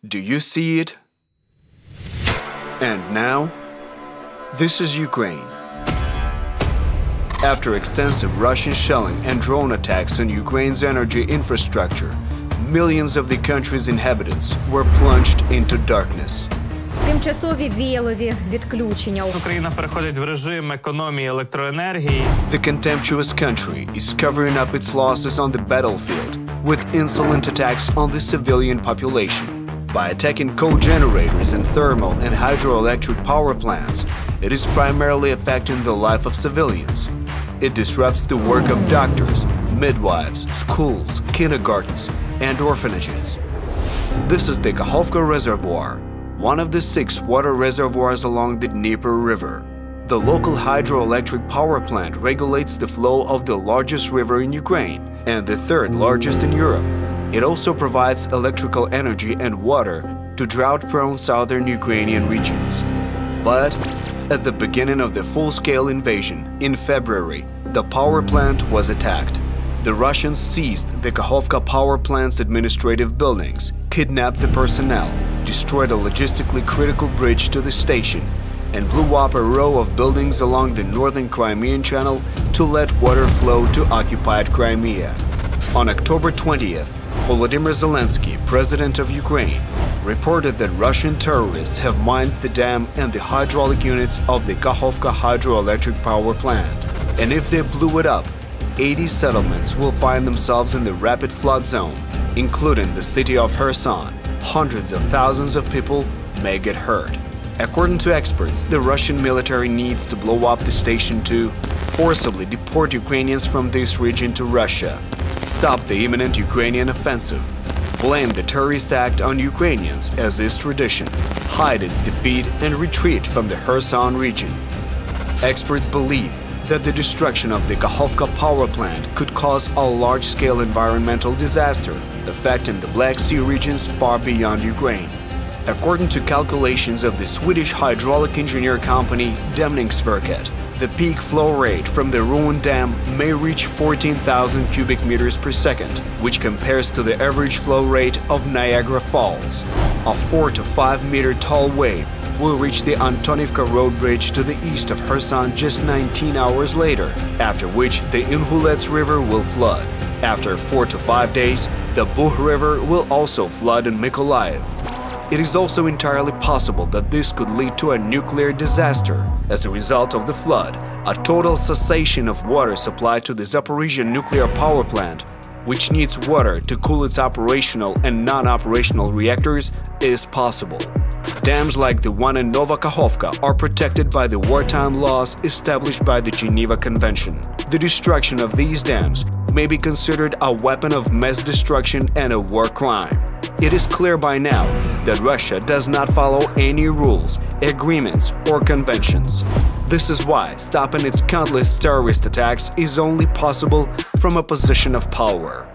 Do you see it? And now, this is Ukraine. After extensive Russian shelling and drone attacks on Ukraine's energy infrastructure, millions of the country's inhabitants were plunged into darkness. Тимчасові віялові відключення. Україна переходить в режим економії електроенергії. The contemptuous country is covering up its losses on the battlefield with insolent attacks on the civilian population. By attacking co-generators and thermal and hydroelectric power plants, it is primarily affecting the life of civilians. It disrupts the work of doctors, midwives, schools, kindergartens, and orphanages. This is the Kachowka Reservoir, one of the 6 water reservoirs along the Dnieper River. The local hydroelectric power plant regulates the flow of the largest river in Ukraine and the 3rd largest in Europe. It also provides electrical energy and water to drought-prone southern Ukrainian regions. But at the beginning of the full-scale invasion, in February, the power plant was attacked. The Russians seized the Kachowka power plant's administrative buildings, kidnapped the personnel, destroyed a logistically critical bridge to the station, and blew up a row of buildings along the northern Crimean Channel to let water flow to occupied Crimea. On October 20th, Volodymyr Zelensky, president of Ukraine, reported that Russian terrorists have mined the dam and the hydraulic units of the Kachowka hydroelectric power plant. And if they blew it up, 80 settlements will find themselves in the rapid flood zone, including the city of Kherson. Hundreds of thousands of people may get hurt. According to experts, the Russian military needs to blow up the station to forcibly deport Ukrainians from this region to Russia, stop the imminent Ukrainian offensive, blame the terrorist act on Ukrainians as is tradition, hide its defeat and retreat from the Kherson region. Experts believe that the destruction of the Kachowka power plant could cause a large-scale environmental disaster affecting the Black Sea regions far beyond Ukraine. According to calculations of the Swedish hydraulic engineer company Dämningsverket, the peak flow rate from the ruined dam may reach 14,000 cubic meters per second, which compares to the average flow rate of Niagara Falls. A 4 to 5 meter tall wave will reach the Antonivka road bridge to the east of Kherson just 19 hours later, after which the Inhulets River will flood. After 4 to 5 days, the Bug River will also flood in Nikolaev. It is also entirely possible that this could lead to a nuclear disaster. As a result of the flood, a total cessation of water supply to the Zaporizhzhia nuclear power plant, which needs water to cool its operational and non-operational reactors, is possible. Dams like the one in Nova Kachowka are protected by the wartime laws established by the Geneva Convention. The destruction of these dams may be considered a weapon of mass destruction and a war crime. It is clear by now that Russia does not follow any rules, agreements, or conventions. This is why stopping its countless terrorist attacks is only possible from a position of power.